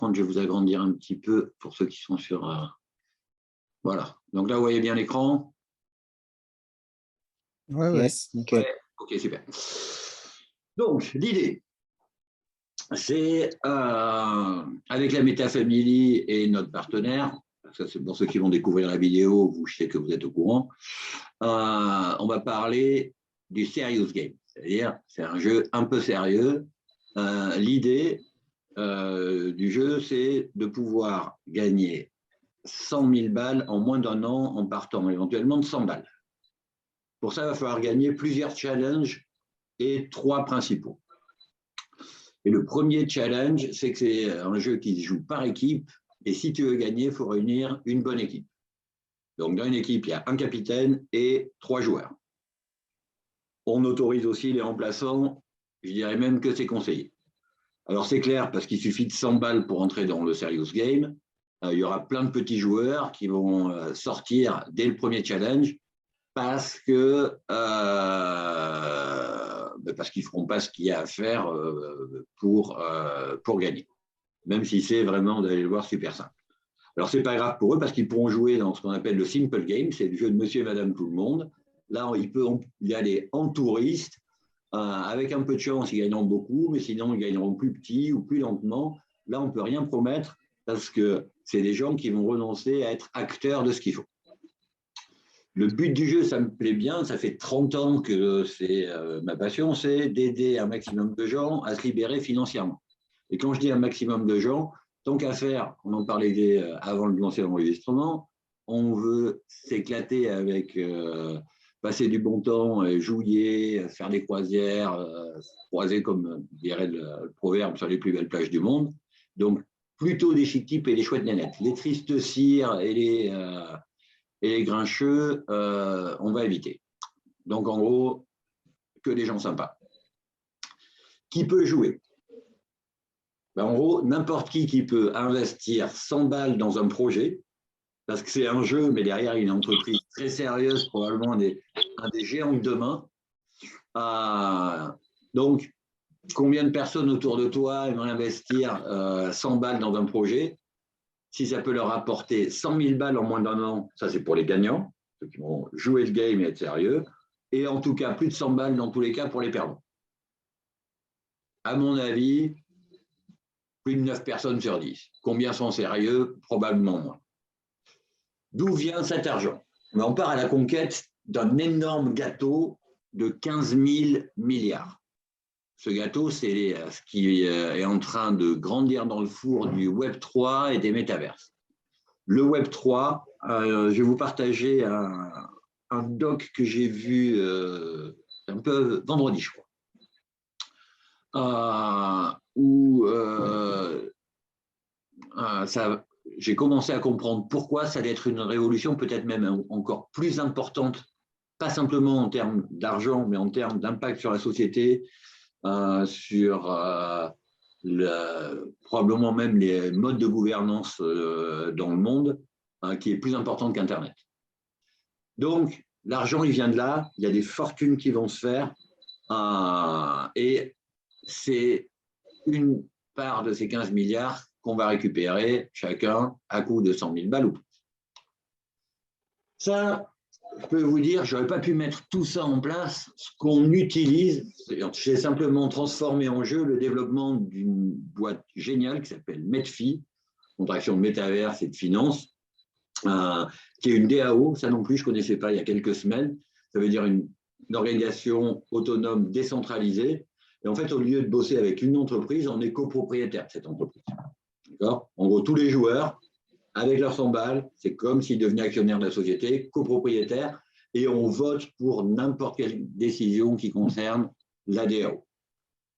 contre, je vais vous agrandir un petit peu pour ceux qui sont sur... Voilà. Donc là, vous voyez bien l'écran. Ouais, Yes, nickel. Ouais. Ok, super. Donc, l'idée, c'est avec la MetaFamily et notre partenaire, ça c'est pour ceux qui vont découvrir la vidéo, vous savez que vous êtes au courant, on va parler du serious game, c'est-à-dire c'est un jeu un peu sérieux. L'idée du jeu, c'est de pouvoir gagner 100 000 balles en moins d'un an en partant éventuellement de 100 balles. Pour ça, il va falloir gagner plusieurs challenges et 3 principaux. Et le premier challenge, c'est que c'est un jeu qui se joue par équipe. Et si tu veux gagner, il faut réunir une bonne équipe. Donc, dans une équipe, il y a un capitaine et 3 joueurs. On autorise aussi les remplaçants. Je dirais même que c'est conseillé. Alors, c'est clair, parce qu'il suffit de 100 balles pour entrer dans le serious game. Il y aura plein de petits joueurs qui vont sortir dès le premier challenge parce que parce qu'ils ne feront pas ce qu'il y a à faire pour gagner, même si c'est vraiment, d'aller le voir, super simple. Alors, ce n'est pas grave pour eux parce qu'ils pourront jouer dans ce qu'on appelle le simple game, c'est le jeu de monsieur et madame tout le monde. Là, ils peuvent y aller en touriste, avec un peu de chance, ils gagneront beaucoup, mais sinon, ils gagneront plus petit ou plus lentement. Là, on ne peut rien promettre parce que c'est des gens qui vont renoncer à être acteurs de ce qu'il faut. Le but du jeu, ça me plaît bien, ça fait 30 ans que c'est ma passion, c'est d'aider un maximum de gens à se libérer financièrement. Et quand je dis un maximum de gens, tant qu'à faire, on en parlait avant de lancer l'enregistrement, on veut s'éclater avec passer du bon temps, jouer, faire des croisières, croiser comme dirait le proverbe sur les plus belles plages du monde. Donc, plutôt des chic types et des chouettes nénettes. Les tristes cires et les grincheux, on va éviter. Donc, en gros, que des gens sympas. Qui peut jouer? Ben, en gros, n'importe qui peut investir 100 balles dans un projet, parce que c'est un jeu, mais derrière, il y a une entreprise très sérieuse, probablement un des géants de demain. Donc, combien de personnes autour de toi vont investir 100 balles dans un projet? Si ça peut leur apporter 100 000 balles en moins d'un an, ça c'est pour les gagnants, ceux qui vont jouer le game et être sérieux, et en tout cas plus de 100 balles dans tous les cas pour les perdants. À mon avis, plus de 9 personnes sur 10. Combien sont sérieux? Probablement moins. D'où vient cet argent? On part à la conquête d'un énorme gâteau de 15 000 milliards. Ce gâteau, c'est ce qui est en train de grandir dans le four du Web 3 et des métaverses. Le Web 3, je vais vous partager un doc que j'ai vu un peu vendredi, je crois, où j'ai commencé à comprendre pourquoi ça allait être une révolution peut-être même encore plus importante, pas simplement en termes d'argent, mais en termes d'impact sur la société, sur probablement même les modes de gouvernance dans le monde, qui est plus importante qu'Internet. Donc, l'argent, il vient de là, il y a des fortunes qui vont se faire, et c'est une part de ces 15 milliards qu'on va récupérer chacun à coût de 100 000 balles ou plus. Ça, je peux vous dire, je n'aurais pas pu mettre tout ça en place. Ce qu'on utilise, j'ai simplement transformé en jeu le développement d'une boîte géniale qui s'appelle Medfi, contraction de métaverse et de finance, qui est une DAO, ça non plus je ne connaissais pas il y a quelques semaines. Ça veut dire une organisation autonome décentralisée. Et en fait, au lieu de bosser avec une entreprise, on est copropriétaire de cette entreprise. D'accord ? En gros, tous les joueurs, avec leurs 100 balles, c'est comme s'ils devenaient actionnaires de la société, copropriétaires, et on vote pour n'importe quelle décision qui concerne la DAO.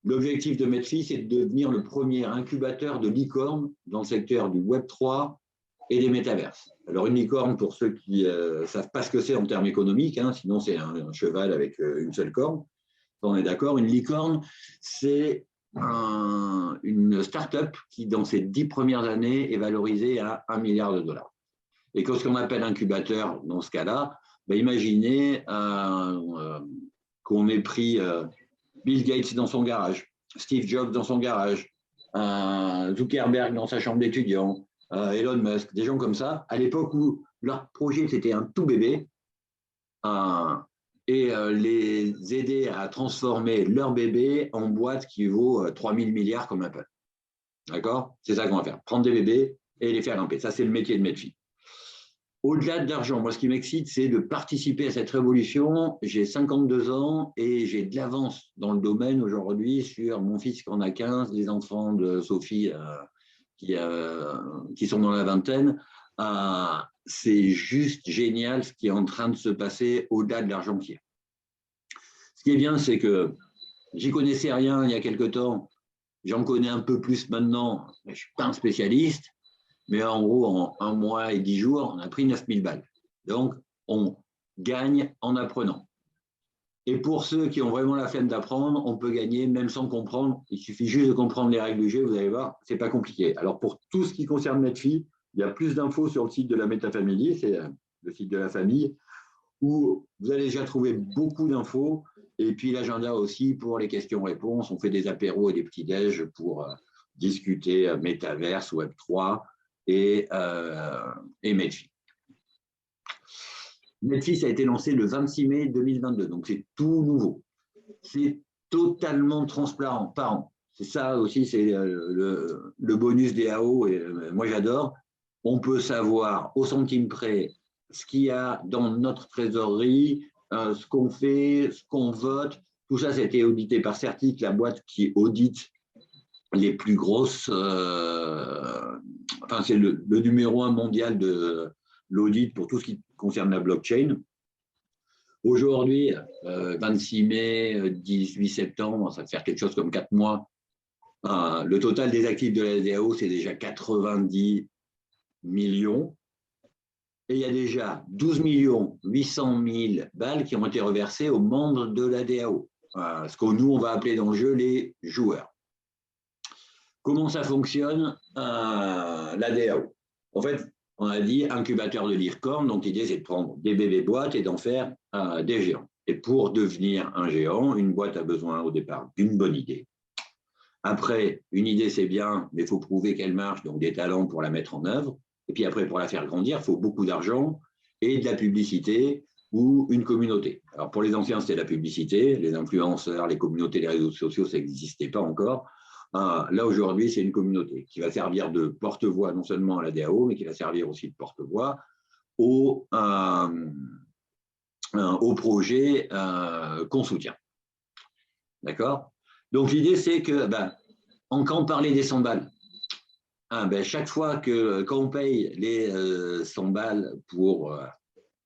L'objectif de Medfi, c'est de devenir le premier incubateur de licorne dans le secteur du Web 3 et des métaverses. Alors, une licorne, pour ceux qui ne savent pas ce que c'est en termes économiques, sinon c'est un cheval avec une seule corne, on est d'accord, une licorne, c'est une start-up qui, dans ses 10 premières années, est valorisée à 1 milliard de dollars. Et que ce qu'on appelle incubateur, dans ce cas-là, imaginez qu'on ait pris Bill Gates dans son garage, Steve Jobs dans son garage, Zuckerberg dans sa chambre d'étudiant, Elon Musk, des gens comme ça, à l'époque où leur projet c'était un tout bébé, et les aider à transformer leur bébé en boîte qui vaut 3000 milliards comme Apple. D'accord? C'est ça qu'on va faire. Prendre des bébés et les faire grimper. Ça, c'est le métier de Medfi. Au-delà de l'argent, moi, ce qui m'excite, c'est de participer à cette révolution. J'ai 52 ans et j'ai de l'avance dans le domaine aujourd'hui sur mon fils qui en a 15, les enfants de Sophie qui sont dans la vingtaine. C'est juste génial ce qui est en train de se passer au-delà de l'argent qu'il y a. Ce qui est bien, c'est que j'y connaissais rien il y a quelque temps. J'en connais un peu plus maintenant. Je ne suis pas un spécialiste. Mais en gros, en 1 mois et 10 jours, on a pris 9000 balles. Donc, on gagne en apprenant. Et pour ceux qui ont vraiment la flemme d'apprendre, on peut gagner même sans comprendre. Il suffit juste de comprendre les règles du jeu, vous allez voir, ce n'est pas compliqué. Alors, pour tout ce qui concerne Medfi, il y a plus d'infos sur le site de la Métafamily, c'est le site de la famille, où vous allez déjà trouver beaucoup d'infos. Et puis l'agenda aussi pour les questions-réponses. On fait des apéros et des petits-déj pour discuter métaverse, Web3 et Medfi. Medfi, ça a été lancé le 26 mai 2022, donc c'est tout nouveau. C'est totalement transparent, par an. C'est ça aussi, c'est le bonus des AO, et moi j'adore. On peut savoir au centime près ce qu'il y a dans notre trésorerie, ce qu'on fait, ce qu'on vote. Tout ça, ça a été audité par Certic, la boîte qui audite les plus grosses. Enfin, c'est le numéro 1 mondial de l'audit pour tout ce qui concerne la blockchain. Aujourd'hui, 26 mai, 18 septembre, ça va faire quelque chose comme 4 mois. Le total des actifs de la DAO, c'est déjà 90 millions. Et il y a déjà 12 800 000 balles qui ont été reversées aux membres de la DAO. Ce que nous, on va appeler dans le jeu les joueurs. Comment ça fonctionne, la DAO? En fait, on a dit incubateur de licorne, donc l'idée c'est de prendre des bébés boîtes et d'en faire des géants. Et pour devenir un géant, une boîte a besoin au départ d'une bonne idée. Après, une idée c'est bien, mais il faut prouver qu'elle marche, donc des talents pour la mettre en œuvre. Et puis après, pour la faire grandir, il faut beaucoup d'argent et de la publicité ou une communauté. Alors pour les anciens, c'était la publicité, les influenceurs, les communautés, les réseaux sociaux, ça n'existait pas encore. Là, aujourd'hui, c'est une communauté qui va servir de porte-voix non seulement à la DAO, mais qui va servir aussi de porte-voix au projet qu'on soutient. D'accord? Donc, l'idée, c'est que, quand on parlait des 100 balles, chaque fois quand on paye les 100 balles pour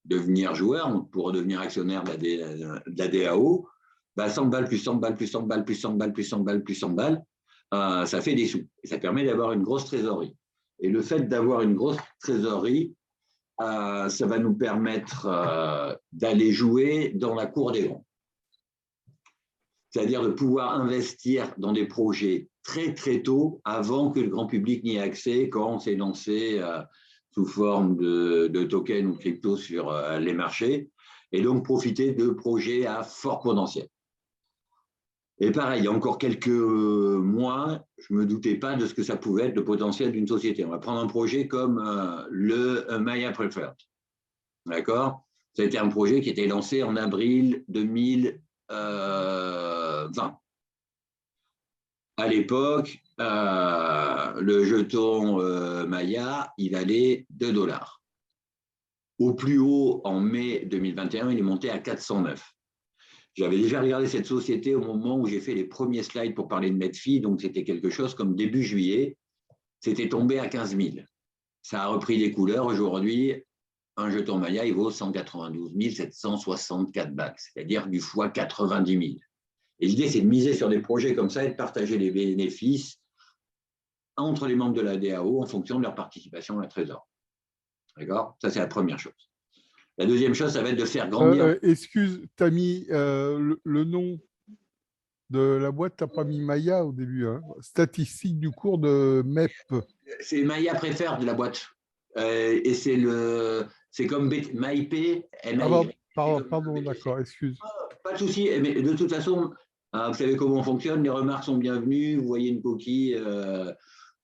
devenir joueur, pour devenir actionnaire de la DAO, 100 balles plus 100 balles plus 100 balles plus 100 balles plus 100 balles plus 100 balles, ça fait des sous. Et ça permet d'avoir une grosse trésorerie. Et le fait d'avoir une grosse trésorerie, ça va nous permettre d'aller jouer dans la cour des grands. C'est-à-dire de pouvoir investir dans des projets très très tôt, avant que le grand public n'y ait accès, quand on s'est lancé sous forme de tokens ou de crypto sur les marchés, et donc profiter de projets à fort potentiel. Et pareil, il y a encore quelques mois, je ne me doutais pas de ce que ça pouvait être le potentiel d'une société. On va prendre un projet comme le Maya Preferred. D'accord? Ça a été un projet qui était lancé en avril 2020. À l'époque, le jeton Maya, il valait 2 $. Au plus haut, en mai 2021, il est monté à 409. J'avais déjà regardé cette société au moment où j'ai fait les premiers slides pour parler de Medfi, donc c'était quelque chose comme début juillet. C'était tombé à 15 000. Ça a repris des couleurs. Aujourd'hui, un jeton Maya, il vaut 192 764 balles, c'est-à-dire du fois 90 000. Et l'idée, c'est de miser sur des projets comme ça et de partager les bénéfices entre les membres de la DAO en fonction de leur participation à la trésor. D'accord? Ça, c'est la première chose. La deuxième chose, ça va être de faire grandir. Excuse, tu as mis le nom de la boîte, tu n'as pas mis Maya au début. Hein. Statistique du cours de MEP. C'est Maya Preferred de la boîte. Et c'est comme MyP. Pardon, d'accord, excuse. Pas de souci, mais de toute façon, Ah, vous savez comment on fonctionne, les remarques sont bienvenues, vous voyez une coquille,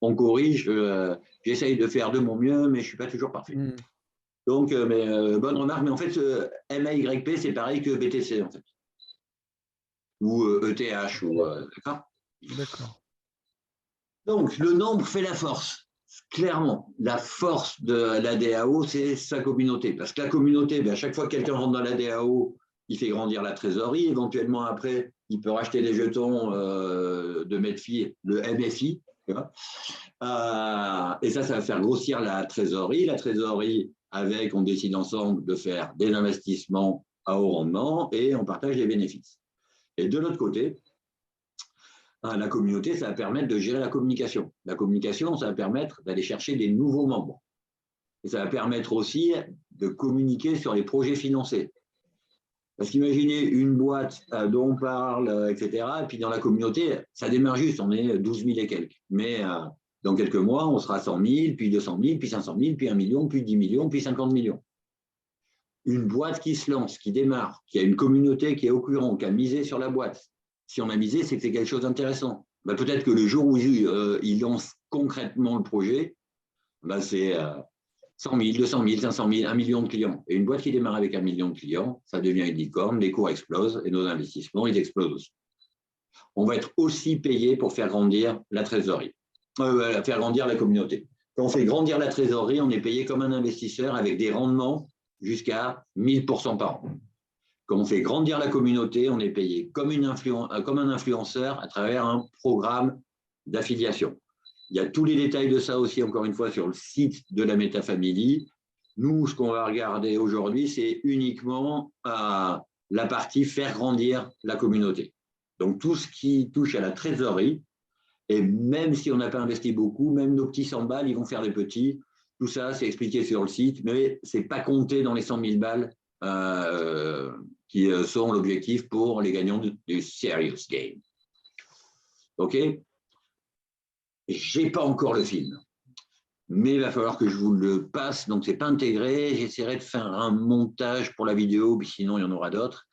on corrige, j'essaye de faire de mon mieux, mais je ne suis pas toujours parfait. Donc, bonne remarque, mais en fait, MAYP, c'est pareil que BTC, en fait. Ou ETH, d'accord. D'accord. Donc, le nombre fait la force. Clairement, la force de la DAO, c'est sa communauté. Parce que la communauté, à chaque fois que quelqu'un rentre dans la DAO, il fait grandir la trésorerie. Éventuellement, après, il peut racheter des jetons de MedFi, le MFI. Tu vois, et ça va faire grossir la trésorerie. La trésorerie, avec, on décide ensemble de faire des investissements à haut rendement et on partage les bénéfices. Et de l'autre côté, la communauté, ça va permettre de gérer la communication. La communication, ça va permettre d'aller chercher des nouveaux membres. Et ça va permettre aussi de communiquer sur les projets financés. Parce qu'imaginez une boîte dont on parle, etc. Et puis dans la communauté, ça démarre juste, on est 12 000 et quelques. Mais dans quelques mois, on sera 100 000, puis 200 000, puis 500 000, puis 1 million, puis 10 millions, puis 50 millions. Une boîte qui se lance, qui démarre, qui a une communauté qui est au courant, qui a misé sur la boîte. Si on a misé, c'est que c'est quelque chose d'intéressant. Peut-être que le jour où il lance concrètement le projet, c'est 100 000, 200 000, 500 000, 1 million de clients. Et une boîte qui démarre avec 1 million de clients, ça devient une licorne, les cours explosent et nos investissements, ils explosent aussi. On va être aussi payé pour faire grandir la trésorerie, faire grandir la communauté. Quand on fait grandir la trésorerie, on est payé comme un investisseur avec des rendements jusqu'à 1000% par an. Quand on fait grandir la communauté, on est payé comme un influenceur à travers un programme d'affiliation. Il y a tous les détails de ça aussi, encore une fois, sur le site de la MetaFamily. Nous, ce qu'on va regarder aujourd'hui, c'est uniquement la partie faire grandir la communauté. Donc, tout ce qui touche à la trésorerie, et même si on n'a pas investi beaucoup, même nos petits 100 balles, ils vont faire des petits. Tout ça, c'est expliqué sur le site, mais ce n'est pas compté dans les 100 000 balles qui sont l'objectif pour les gagnants du Serious Game. OK? Je n'ai pas encore le film, mais il va falloir que je vous le passe, donc ce n'est pas intégré. J'essaierai de faire un montage pour la vidéo, puis sinon il y en aura d'autres.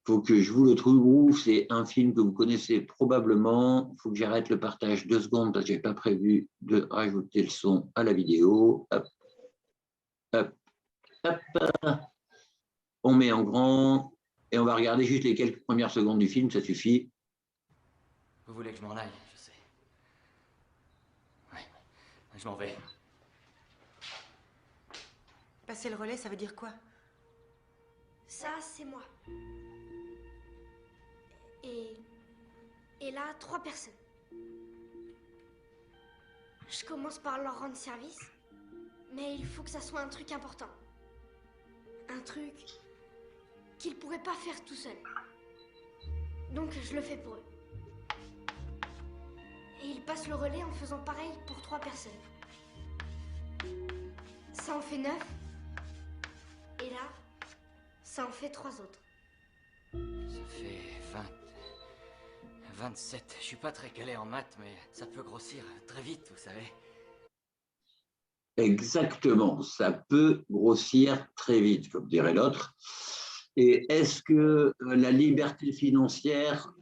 Il faut que je vous le trouve. C'est un film que vous connaissez probablement. Il faut que j'arrête le partage 2 secondes parce que je n'ai pas prévu de rajouter le son à la vidéo. Hop, hop, hop. On met en grand et on va regarder juste les quelques premières secondes du film, ça suffit. Vous voulez que je m'en aille, je sais. Ouais, je m'en vais. Passer le relais, ça veut dire quoi? Ça, c'est moi. Et là, 3 personnes. Je commence par leur rendre service, mais il faut que ça soit un truc important. Un truc qu'ils pourraient pas faire tout seuls. Donc je le fais pour eux. Et ils passent le relais en faisant pareil pour 3 personnes. Ça en fait 9. Et là, ça en fait 3 autres. Ça fait 27. Je suis pas très calé en maths, mais ça peut grossir très vite, vous savez. Exactement, ça peut grossir très vite, comme dirait l'autre. Et est-ce que la liberté financière,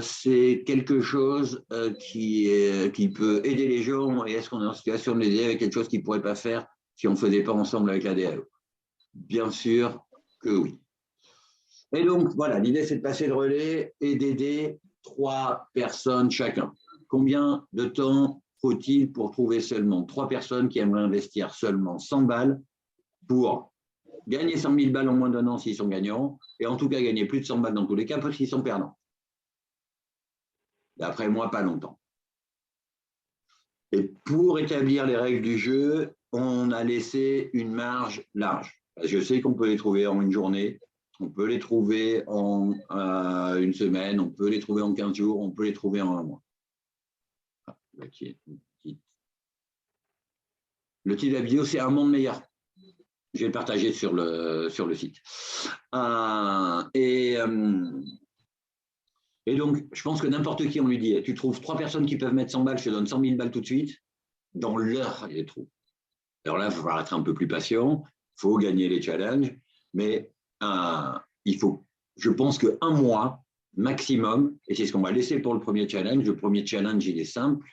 c'est quelque chose qui peut aider les gens? Et est-ce qu'on est en situation de les aider avec quelque chose qu'ils ne pourraient pas faire si on ne faisait pas ensemble avec la DAO? Bien sûr que oui. Et donc, voilà, l'idée, c'est de passer le relais et d'aider 3 personnes chacun. Combien de temps faut-il pour trouver seulement 3 personnes qui aimeraient investir seulement 100 balles pour gagner 100 000 balles en moins d'1 an s'ils sont gagnants, et en tout cas gagner plus de 100 balles dans tous les cas parce qu'ils sont perdants. D'après moi, pas longtemps. Et pour établir les règles du jeu, on a laissé une marge large. Je sais qu'on peut les trouver en une journée, on peut les trouver en une semaine, on peut les trouver en 15 jours, on peut les trouver en 1 mois. Le titre de la vidéo, c'est un monde meilleur. Je vais le partager sur le site. Et donc, je pense que n'importe qui, on lui dit, tu trouves 3 personnes qui peuvent mettre 100 balles, je te donne 100 000 balles tout de suite, dans l'heure, il les trouve. Alors là, il va falloir être un peu plus patient, il faut gagner les challenges, mais il faut, je pense qu'un mois, maximum, et c'est ce qu'on va laisser pour le premier challenge. Le premier challenge, il est simple.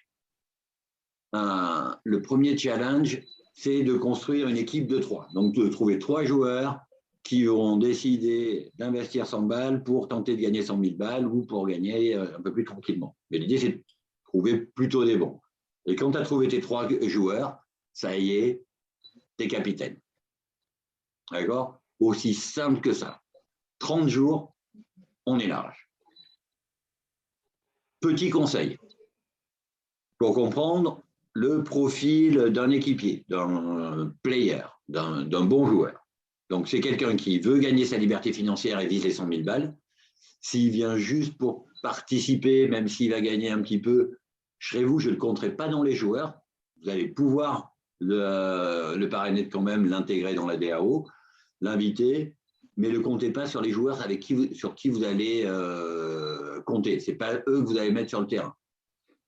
Le premier challenge, c'est de construire une équipe de 3. Donc, de trouver 3 joueurs qui auront décidé d'investir 100 balles pour tenter de gagner 100 000 balles ou pour gagner un peu plus tranquillement. Mais l'idée, c'est de trouver plutôt des bons. Et quand tu as trouvé tes 3 joueurs, ça y est, tu es capitaine. D'accord? Aussi simple que ça. 30 jours, on est large. Petit conseil. Pour comprendre le profil d'un équipier, d'un player, d'un bon joueur. Donc, c'est quelqu'un qui veut gagner sa liberté financière et vise les 100 000 balles. S'il vient juste pour participer, même s'il va gagner un petit peu, je ne le compterai pas dans les joueurs. Vous allez pouvoir le parrainer quand même, l'intégrer dans la DAO, l'inviter, mais ne le comptez pas sur les joueurs sur qui vous allez compter. Ce n'est pas eux que vous allez mettre sur le terrain.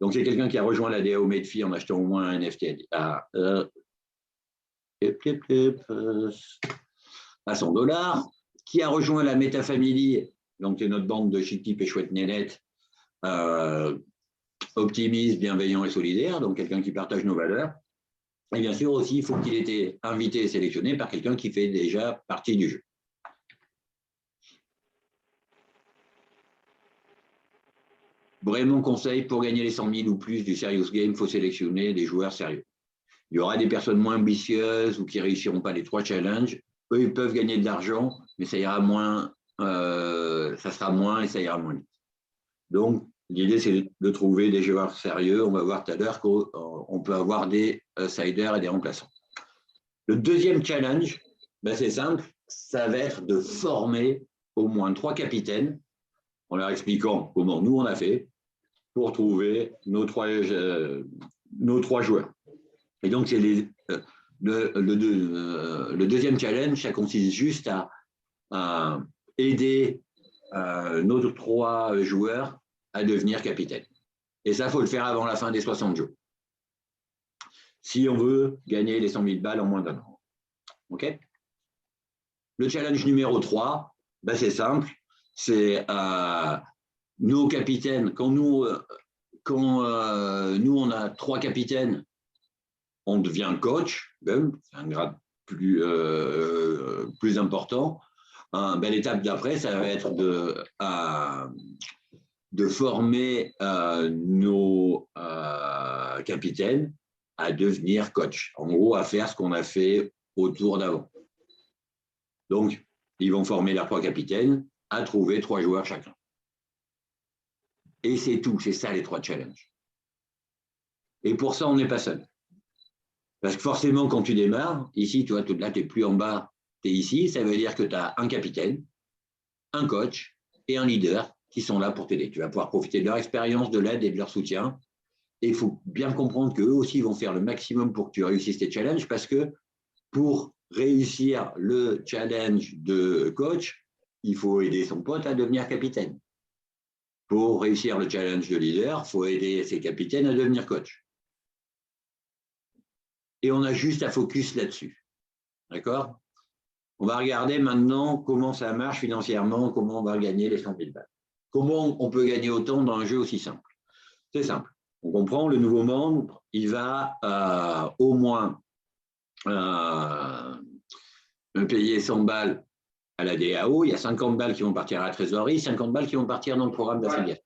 Donc, c'est quelqu'un qui a rejoint la DAO Medfi en achetant au moins un NFT à $100, qui a rejoint la Meta Family, donc c'est notre bande de chic type et chouette nénette, optimiste, bienveillant et solidaire, donc quelqu'un qui partage nos valeurs. Et bien sûr aussi, il faut qu'il ait été invité et sélectionné par quelqu'un qui fait déjà partie du jeu. Vraiment conseil, pour gagner les 100 000 ou plus du Serious Game, il faut sélectionner des joueurs sérieux. Il y aura des personnes moins ambitieuses ou qui ne réussiront pas les 3 challenges. Eux, ils peuvent gagner de l'argent, mais ça ira moins, ça sera moins et ça ira moins vite. Donc, l'idée, c'est de trouver des joueurs sérieux. On va voir tout à l'heure qu'on peut avoir des siders et des remplaçants. Le deuxième challenge, ben c'est simple, ça va être de former au moins 3 capitaines, en leur expliquant comment nous on a fait pour trouver nos 3 joueurs. Et donc, c'est le deuxième challenge, ça consiste juste à aider nos 3 joueurs à devenir capitaine. Et ça, il faut le faire avant la fin des 60 jours. Si on veut gagner les 100 000 balles en moins d'1 an. OK? Le challenge numéro 3, ben c'est simple. C'est nos capitaines. Quand nous, on a 3 capitaines, on devient coach, c'est un grade plus important. L'étape d'après, ça va être de former nos capitaines à devenir coach. En gros, à faire ce qu'on a fait au tour d'avant. Donc, ils vont former leurs 3 capitaines à trouver 3 joueurs chacun. Et c'est tout, c'est ça les 3 challenges. Et pour ça, on n'est pas seul. Parce que forcément, quand tu démarres, ici, tu vois, là, tu n'es plus en bas, tu es ici, ça veut dire que tu as un capitaine, un coach et un leader qui sont là pour t'aider. Tu vas pouvoir profiter de leur expérience, de l'aide et de leur soutien. Et il faut bien comprendre qu'eux aussi vont faire le maximum pour que tu réussisses tes challenges, parce que pour réussir le challenge de coach, il faut aider son pote à devenir capitaine. Pour réussir le challenge de leader, il faut aider ses capitaines à devenir coach. Et on a juste à focus là-dessus. D'accord? On va regarder maintenant comment ça marche financièrement, comment on va gagner les 100 000 balles. Comment on peut gagner autant dans un jeu aussi simple? C'est simple. On comprend, le nouveau membre, il va au moins payer 100 balles à la DAO. Il y a 50 balles qui vont partir à la trésorerie, 50 balles qui vont partir dans le programme d'affiliation.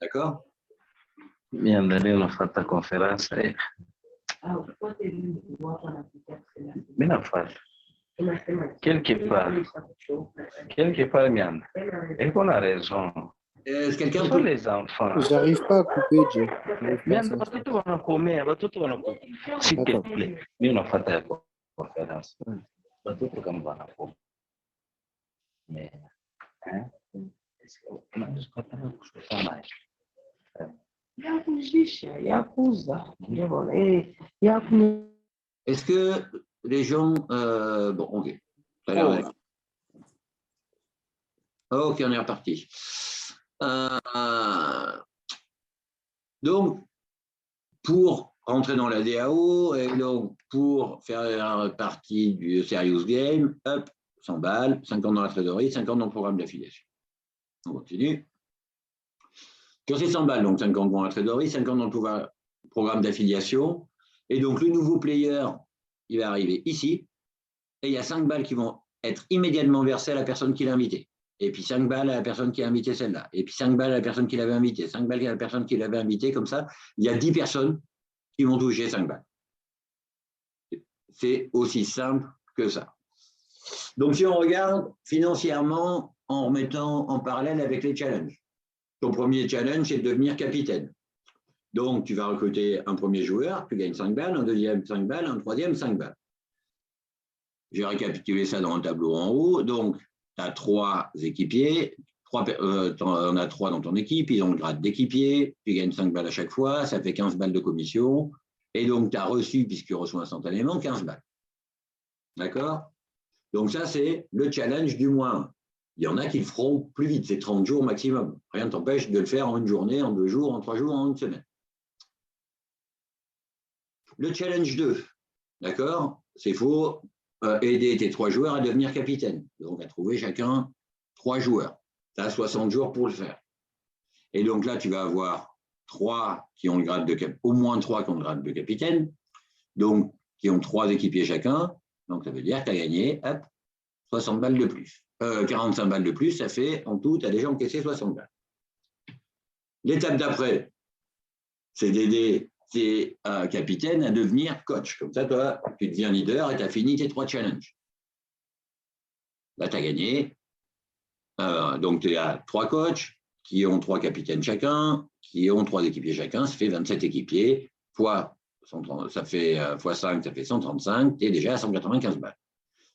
D'accord? Mi andare una fatta conferenza e me la faccio quelque part mi anda e con la raison. Quelqu'un Ce sont les enfants. J'arrive pas à couper, Jay. Mi hanno battuto una come, battuto una come. S'il te plaît, io non ho fatto la conferenza. Battuto come una come. Non riesco a parlare mai. Est-ce que les gens... bon, ok. Ok, on est reparti. Donc, pour rentrer dans la DAO et donc pour faire partie du Serious Game, hop, 100 balles, 50 dans la trésorerie, 50 dans le programme d'affiliation. On continue. Sur ces 100 balles, donc 50 points à trésorerie, 50 dans le programme d'affiliation. Et donc, le nouveau player, il va arriver ici. Et il y a 5 balles qui vont être immédiatement versées à la personne qui l'a invité. Et puis 5 balles à la personne qui a invité celle-là. Et puis 5 balles à la personne qui l'avait invité. 5 balles à la personne qui l'avait invité. Comme ça, il y a 10 personnes qui vont toucher 5 balles. C'est aussi simple que ça. Donc, si on regarde financièrement en remettant en parallèle avec les challenges, ton premier challenge, c'est de devenir capitaine. Donc, tu vas recruter un premier joueur, tu gagnes 5 balles, un deuxième 5 balles, un troisième 5 balles. J'ai récapitulé ça dans un tableau en haut. Donc, tu as 3 équipiers, tu en as 3 dans ton équipe, ils ont le grade d'équipier, tu gagnes 5 balles à chaque fois, ça fait 15 balles de commission. Et donc, tu as reçu, puisque tu reçois instantanément, 15 balles. D'accord? Donc, ça, c'est le challenge du moins 1. Il y en a qui le feront plus vite, c'est 30 jours maximum. Rien ne t'empêche de le faire en une journée, en 2 jours, en 3 jours, en une semaine. Le challenge 2, d'accord? C'est faut aider tes 3 joueurs à devenir capitaine. Donc, à trouver chacun 3 joueurs. Tu as 60 jours pour le faire. Et donc là, tu vas avoir 3 qui ont le grade au moins 3 qui ont le grade de capitaine, donc qui ont 3 équipiers chacun. Donc, ça veut dire que tu as gagné 60 balles de plus. 45 balles de plus, ça fait en tout, tu as déjà encaissé 60 balles. L'étape d'après, c'est d'aider tes capitaines à devenir coach. Comme ça, toi, tu deviens leader et tu as fini tes 3 challenges. Là, tu as gagné. Donc, tu as 3 coachs qui ont 3 capitaines chacun, qui ont 3 équipiers chacun. Ça fait 27 équipiers. Ça fait x5, ça fait 135. Tu es déjà à 195 balles.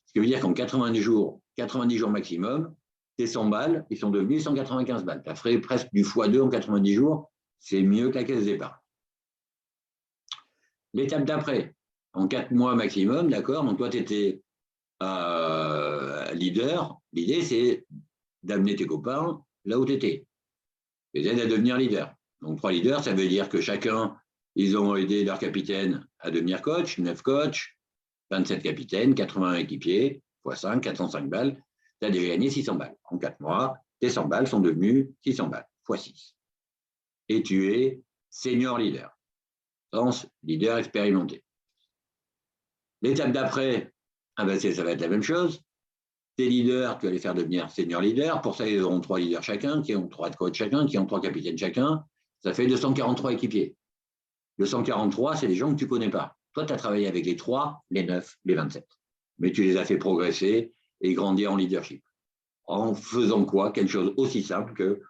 Ce qui veut dire qu'en 90 jours maximum, tes 100 balles, ils sont devenus 195 balles. Tu as fait presque du x2 en 90 jours. C'est mieux que la caisse d'épargne. L'étape d'après, en 4 mois maximum, d'accord, donc toi, tu étais leader. L'idée, c'est d'amener tes copains là où tu étais. Les aides à devenir leader. Donc, 3 leaders, ça veut dire que chacun, ils ont aidé leur capitaine à devenir coach, 9 coachs, 27 capitaines, 80 équipiers, x 5, 405 balles. Tu as déjà gagné 600 balles. En 4 mois, tes 100 balles sont devenues 600 balles, x 6. Et tu es senior leader. Leader expérimenté. L'étape d'après, ça va être la même chose. Tes leaders, tu vas les faire devenir senior leader. Pour ça, ils auront 3 leaders chacun, qui ont 3 coachs chacun, qui ont 3 capitaines chacun. Ça fait 243 équipiers. 243, c'est des gens que tu ne connais pas. Toi, tu as travaillé avec les 3, les 9, les 27. Mais tu les as fait progresser et grandir en leadership. En faisant quoi? Quelque chose aussi simple que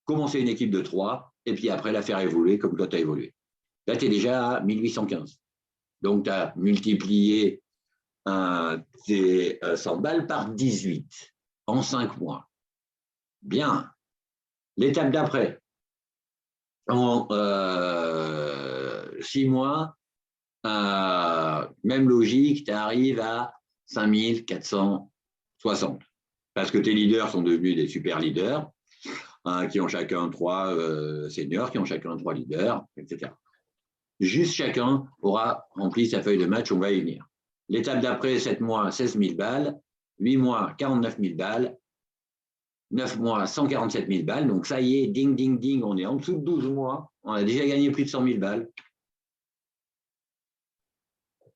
commencer une équipe de 3 et puis après la faire évoluer comme toi, tu as évolué. Là, tu es déjà à 1815. Donc, tu as multiplié tes 100 balles par 18 en 5 mois. Bien. L'étape d'après, en 6 mois, même logique, tu arrives à 5460. Parce que tes leaders sont devenus des super leaders, qui ont chacun 3 seniors, qui ont chacun 3 leaders, etc. Juste chacun aura rempli sa feuille de match, on va y venir. L'étape d'après, 7 mois, 16 000 balles, 8 mois, 49 000 balles, 9 mois, 147 000 balles. Donc ça y est, ding, ding, ding, on est en dessous de 12 mois, on a déjà gagné plus de 100 000 balles.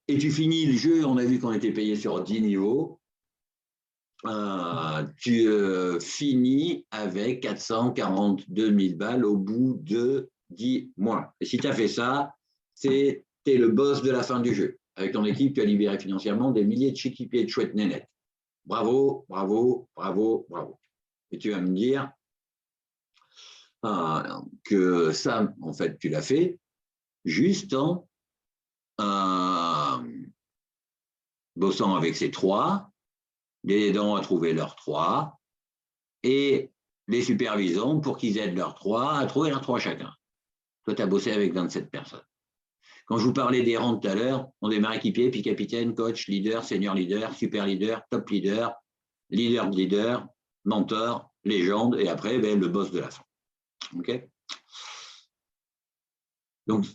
Et tu finis le jeu, on a vu qu'on était payé sur 10 niveaux, tu finis avec 442 000 balles au bout de 10 mois. Et si tu as fait ça, tu es le boss de la fin du jeu. Avec ton équipe, tu as libéré financièrement des milliers de chiquipiers de chouettes nénettes. Bravo, bravo, bravo, bravo. Et tu vas me dire que ça, en fait, tu l'as fait juste en bossant avec ces 3, les aidant à trouver leurs 3 et les supervisant pour qu'ils aident leurs 3 à trouver leurs 3 chacun. Toi, tu as bossé avec 27 personnes. Quand je vous parlais des rangs tout à l'heure, on démarre équipier, puis capitaine, coach, leader, senior leader, super leader, top leader, leader de leader, mentor, légende, et après, le boss de la fin. OK? Donc,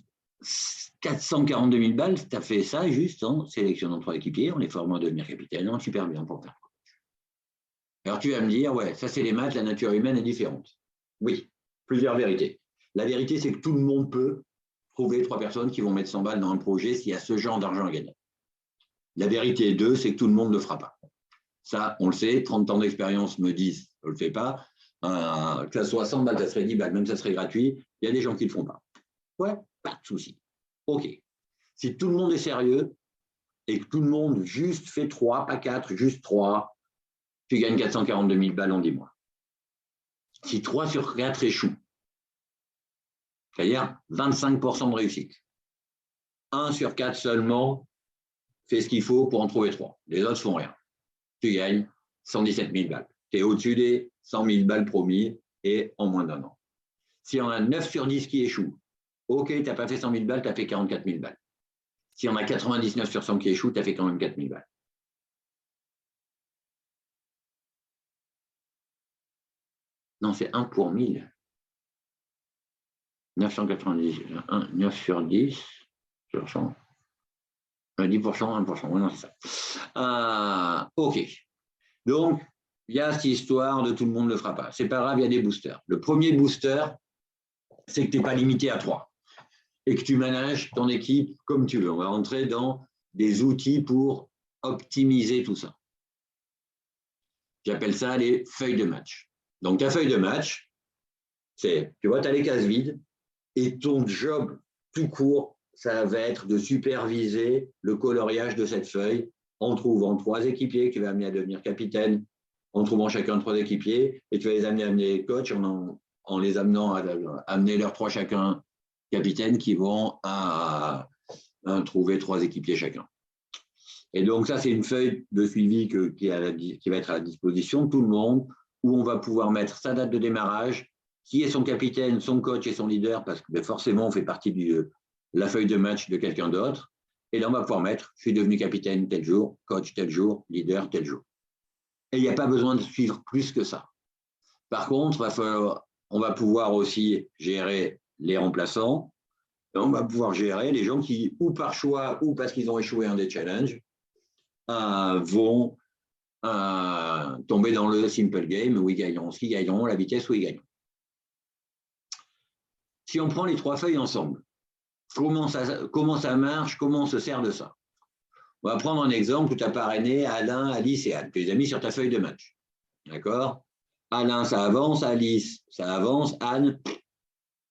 442 000 balles, tu as fait ça juste en sélectionnant 3 équipiers, en les formant à devenir capitaine, en super bien pour faire. Alors tu vas me dire, ouais, ça c'est les maths, la nature humaine est différente. Oui, plusieurs vérités. La vérité, c'est que tout le monde peut trouver 3 personnes qui vont mettre 100 balles dans un projet s'il y a ce genre d'argent à gagner. La vérité 2, c'est que tout le monde ne le fera pas. Ça, on le sait, 30 ans d'expérience me disent, je ne le fais pas. Que ça soit 100 balles, ça serait 10 balles, même ça serait gratuit. Il y a des gens qui ne le font pas. Ouais, pas de souci. OK. Si tout le monde est sérieux et que tout le monde juste fait 3, pas 4, juste 3, tu gagnes 442 000 balles en 10 mois. Si 3 sur 4 échouent, c'est-à-dire 25% de réussite, 1 sur 4 seulement fait ce qu'il faut pour en trouver 3. Les autres font rien. Tu gagnes 117 000 balles. Tu es au-dessus des 100 000 balles promis et en moins d'1 an. S'il y en a 9 sur 10 qui échouent, OK, tu n'as pas fait 100 000 balles, tu as fait 44 000 balles. S'il y en a 99 sur 100 qui échouent, tu as fait quand même 4 000 balles. Non, c'est 1 pour 1000. 990, 9 sur 10, sur 100. 10%, 1%. Oui, non, c'est ça. OK. Donc, il y a cette histoire de tout le monde ne le fera pas. C'est pas grave, il y a des boosters. Le premier booster, c'est que tu n'es pas limité à 3 et que tu manages ton équipe comme tu veux. On va rentrer dans des outils pour optimiser tout ça. J'appelle ça les feuilles de match. Donc, ta feuille de match, c'est, tu vois, tu as les cases vides et ton job tout court, ça va être de superviser le coloriage de cette feuille en trouvant 3 équipiers que tu vas amener à devenir capitaine, en trouvant chacun 3 équipiers, et tu vas les amener à amener coach en les amenant à amener leurs 3 chacun capitaines qui vont à trouver 3 équipiers chacun. Et donc ça, c'est une feuille de suivi qui va être à la disposition de tout le monde, où on va pouvoir mettre sa date de démarrage, qui est son capitaine, son coach et son leader, parce que forcément, on fait partie de la feuille de match de quelqu'un d'autre. Et là, on va pouvoir mettre, je suis devenu capitaine tel jour, coach tel jour, leader tel jour. Et il n'y a pas besoin de suivre plus que ça. Par contre, on va pouvoir aussi gérer les remplaçants. On va pouvoir gérer les gens qui, ou par choix, ou parce qu'ils ont échoué un des challenges, vont tomber dans le simple game où ils gagneront ce qu'ils gagneront, la vitesse où ils gagnent. Si on prend les 3 feuilles ensemble, comment ça marche, comment on se sert de ça? On va prendre un exemple où tu as parrainé Alain, Alice et Anne. Tu les as mis sur ta feuille de match. D'accord? Alain, ça avance, Alice, ça avance, Anne,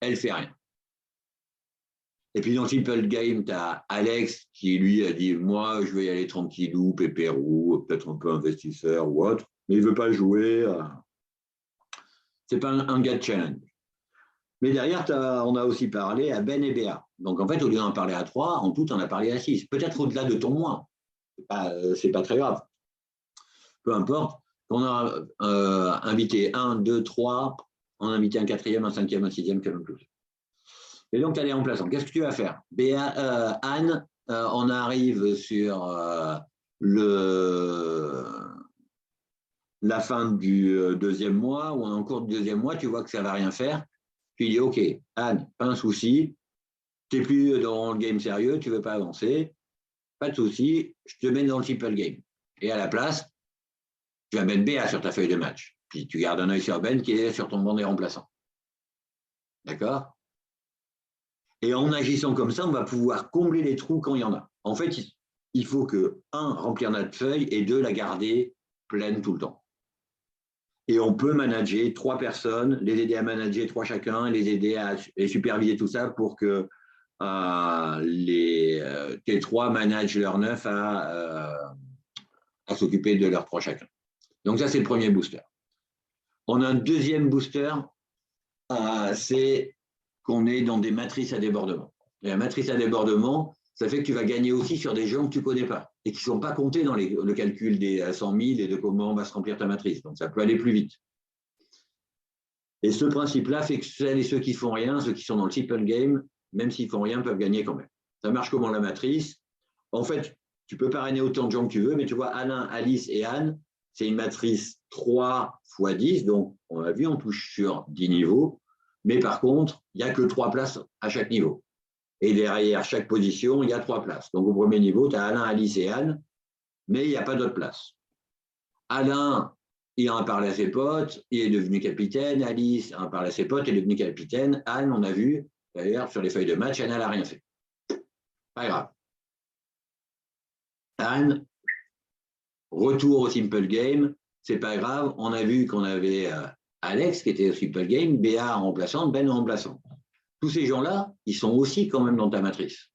elle ne fait rien. Et puis dans Simple Game, tu as Alex qui lui a dit, moi, je vais y aller tranquillou, pépérou, peut-être un peu investisseur ou autre, mais il ne veut pas jouer. Ce n'est pas un gars de challenge. Mais derrière, on a aussi parlé à Ben et Béa. Donc en fait, au lieu d'en parler à 3, en tout, on a parlé à 6. Peut-être au-delà de ton moins. C'est pas très grave. Peu importe. On a invité 1, 2, 3, on a invité un 4e, un 5e, un 6e, quand même plus. Et donc, tu as les remplaçants. Qu'est-ce que tu vas faire? Anne, on arrive sur la fin du 2e mois, ou en cours du 2e mois, tu vois que ça ne va rien faire. Tu dis, OK, Anne, pas un souci, tu n'es plus dans le game sérieux, tu ne veux pas avancer, pas de souci, je te mets dans le simple game. Et à la place, tu vas mettre BA sur ta feuille de match. Puis tu gardes un œil sur Ben qui est sur ton banc des remplaçants. D'accord? Et en agissant comme ça, on va pouvoir combler les trous quand il y en a. En fait, il faut que, 1, remplir notre feuille et 2, la garder pleine tout le temps. Et on peut manager 3 personnes, les aider à manager 3 chacun, les aider à superviser tout ça pour que les 3 managent leurs 9 à s'occuper de leurs 3 chacun. Donc ça, c'est le premier booster. On a un deuxième booster, c'est qu'on est dans des matrices à débordement. Et la matrice à débordement, ça fait que tu vas gagner aussi sur des gens que tu ne connais pas et qui ne sont pas comptés dans le calcul des 100 000 et de comment va se remplir ta matrice. Donc, ça peut aller plus vite. Et ce principe-là fait que celles et ceux qui ne font rien, ceux qui sont dans le simple game, même s'ils ne font rien, peuvent gagner quand même. Ça marche comment la matrice? En fait, tu peux parrainer autant de gens que tu veux, mais tu vois, Alain, Alice et Anne, c'est une matrice 3 x 10. Donc, on l'a vu, on touche sur 10 niveaux. Mais par contre, il n'y a que 3 places à chaque niveau. Et derrière chaque position, il y a 3 places. Donc, au premier niveau, tu as Alain, Alice et Anne, mais il n'y a pas d'autres places. Alain, il en a parlé à ses potes, il est devenu capitaine. Alice en a parlé à ses potes, elle est devenue capitaine. Anne, on a vu, d'ailleurs, sur les feuilles de match, Anne, elle n'a rien fait. Pas grave. Anne, retour au Simple Game, c'est pas grave. On a vu qu'on avait Alex qui était au Simple Game, Béa en remplaçant, Ben en remplaçant. Tous ces gens-là, ils sont aussi quand même dans ta matrice.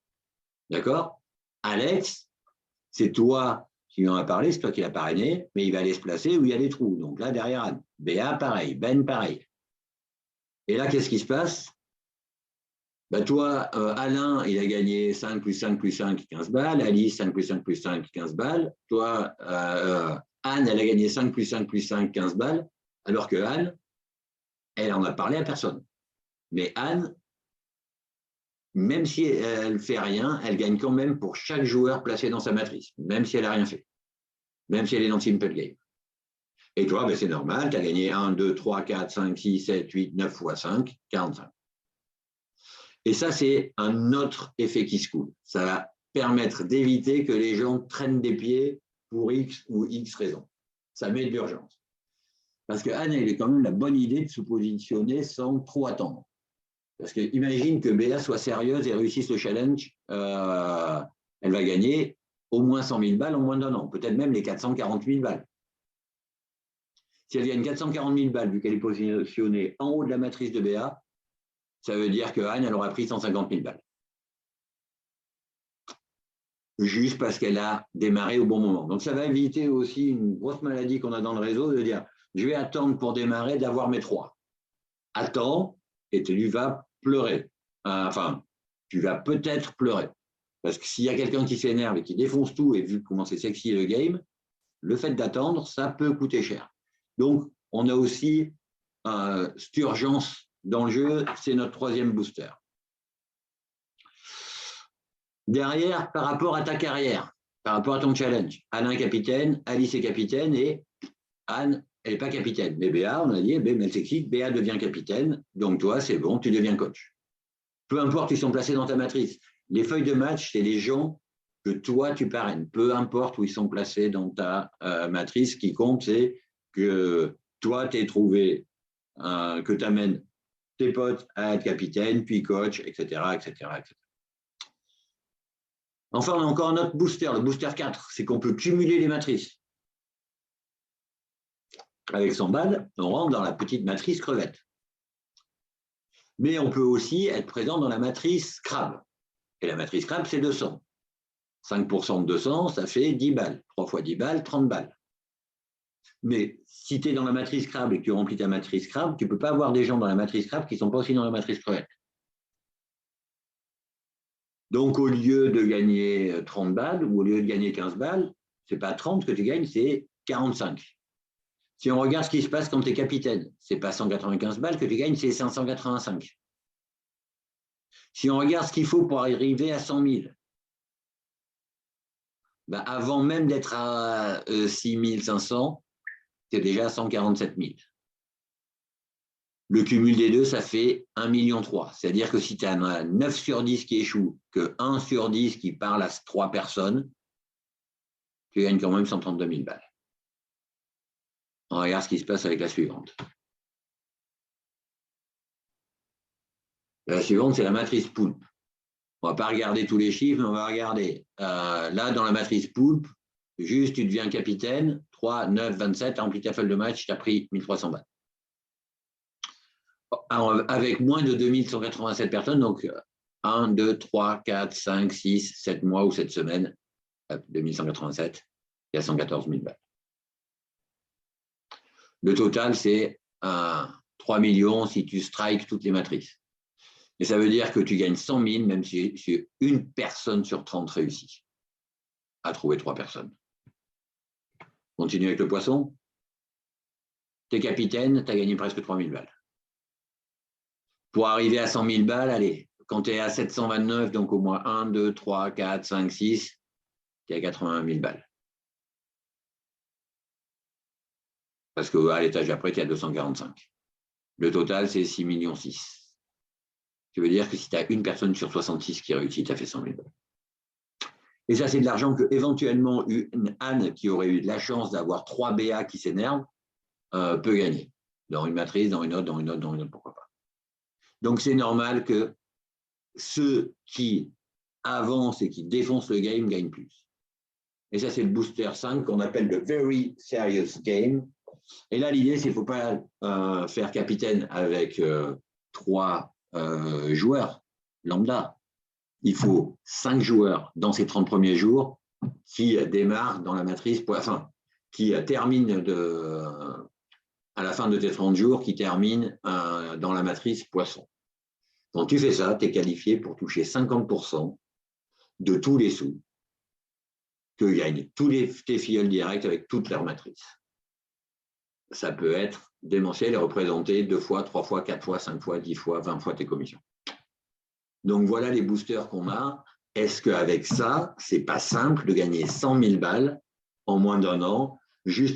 D'accord? Alex, c'est toi qui lui en as parlé, c'est toi qui l'as parrainé, mais il va aller se placer où il y a des trous. Donc là, derrière Anne. Béa, pareil. Ben, pareil. Et là, qu'est-ce qui se passe? Ben toi, Alain, il a gagné 5 plus 5 plus 5, 15 balles. Alice, 5 plus 5 plus 5, 15 balles. Toi, Anne, elle a gagné 5 plus 5 plus 5, 15 balles. Alors que Anne, elle en a parlé à personne. Mais Anne, même si elle ne fait rien, elle gagne quand même pour chaque joueur placé dans sa matrice, même si elle n'a rien fait. Même si elle est dans le Simple Game. Et toi, ben c'est normal, tu as gagné 1, 2, 3, 4, 5, 6, 7, 8, 9 fois 5, 45. Et ça, c'est un autre effet qui se coule. Ça va permettre d'éviter que les gens traînent des pieds pour X ou X raisons. Ça met de l'urgence. Parce que Anne, elle a quand même la bonne idée de se positionner sans trop attendre. Parce que imagine que Béa soit sérieuse et réussisse le challenge, elle va gagner au moins 100 000 balles en moins d'un an, peut-être même les 440 000 balles. Si elle gagne 440 000 balles, vu qu'elle est positionnée en haut de la matrice de Béa, ça veut dire que Anne, elle aura pris 150 000 balles. Juste parce qu'elle a démarré au bon moment. Donc ça va éviter aussi une grosse maladie qu'on a dans le réseau de dire je vais attendre pour démarrer d'avoir mes 3. Attends et tu vas pleurer. Enfin, tu vas peut-être pleurer. Parce que s'il y a quelqu'un qui s'énerve et qui défonce tout, et vu comment c'est sexy le game, le fait d'attendre, ça peut coûter cher. Donc, on a aussi cette urgence dans le jeu, c'est notre troisième booster. Derrière, par rapport à ta carrière, par rapport à ton challenge, Alain est capitaine, Alice est capitaine et Anne, elle n'est pas capitaine. Mais Béa, on a dit, elle s'excite, Béa devient capitaine, donc toi, c'est bon, tu deviens coach. Peu importe où ils sont placés dans ta matrice. Les feuilles de match, c'est les gens que toi, tu parraines. Peu importe où ils sont placés dans ta matrice, ce qui compte, c'est que toi, tu aies trouvé, que tu amènes tes potes à être capitaine, puis coach, etc., etc., etc. Enfin, on a encore un autre booster, le booster 4, c'est qu'on peut cumuler les matrices. Avec 100 balles, on rentre dans la petite matrice crevette. Mais on peut aussi être présent dans la matrice crabe. Et la matrice crabe, c'est 200. 5% de 200, ça fait 10 balles. 3 fois 10 balles, 30 balles. Mais si tu es dans la matrice crabe et que tu remplis ta matrice crabe, tu ne peux pas avoir des gens dans la matrice crabe qui ne sont pas aussi dans la matrice crevette. Donc, au lieu de gagner 30 balles ou au lieu de gagner 15 balles, ce n'est pas 30 que tu gagnes, c'est 45. Si on regarde ce qui se passe quand tu es capitaine, ce n'est pas 195 balles que tu gagnes, c'est 585. Si on regarde ce qu'il faut pour arriver à 100 000, ben avant même d'être à 6 500, tu es déjà à 147 000. Le cumul des deux, ça fait 1,3 million. C'est-à-dire que si tu as 9 sur 10 qui échouent, que 1 sur 10 qui parle à 3 personnes, tu gagnes quand même 132 000 balles. On regarde ce qui se passe avec la suivante. La suivante, c'est la matrice poulpe. On ne va pas regarder tous les chiffres, mais on va regarder. Là, dans la matrice poulpe, juste tu deviens capitaine, 3, 9, 27, tu as rempli ta feuille de match, tu as pris 1300 balles. Alors, avec moins de 2187 personnes, donc 1, 2, 3, 4, 5, 6, 7 mois ou 7 semaines, 2187, il y a 114 000 balles. Le total, c'est 3 millions si tu strikes toutes les matrices. Et ça veut dire que tu gagnes 100 000, même si une personne sur 30 réussit à trouver 3 personnes. Continue avec le poisson. Tu es capitaine, tu as gagné presque 3 000 balles. Pour arriver à 100 000 balles, allez, quand tu es à 729, donc au moins 1, 2, 3, 4, 5, 6, tu es à 81 000 balles. Parce qu'à l'étage d'après, tu es à 245. Le total, c'est 6,6 millions. Ça veut dire que si tu as une personne sur 66 qui réussit, tu as fait 100 000 balles. Et ça, c'est de l'argent que éventuellement une Anne qui aurait eu de la chance d'avoir 3 BA qui s'énervent, peut gagner. Dans une matrice, dans une autre, pourquoi pas. Donc, c'est normal que ceux qui avancent et qui défoncent le game gagnent plus. Et ça, c'est le booster 5 qu'on appelle le Very Serious Game. Et là, l'idée, c'est qu'il ne faut pas faire capitaine avec 3 joueurs lambda. Il faut 5 joueurs dans ces 30 premiers jours qui démarrent dans la matrice, enfin, qui terminent à la fin de tes 30 jours, qui terminent dans la matrice poisson. Quand tu fais ça, tu es qualifié pour toucher 50% de tous les sous que gagnent tous tes filleuls directs avec toute leur matrice. Ça peut être démentiel et représenter 2 fois, 3 fois, 4 fois, 5 fois, 10 fois, 20 fois tes commissions. Donc voilà les boosters qu'on a. Est-ce qu'avec ça, c'est pas simple de gagner 100 000 balles en moins d'1 an, juste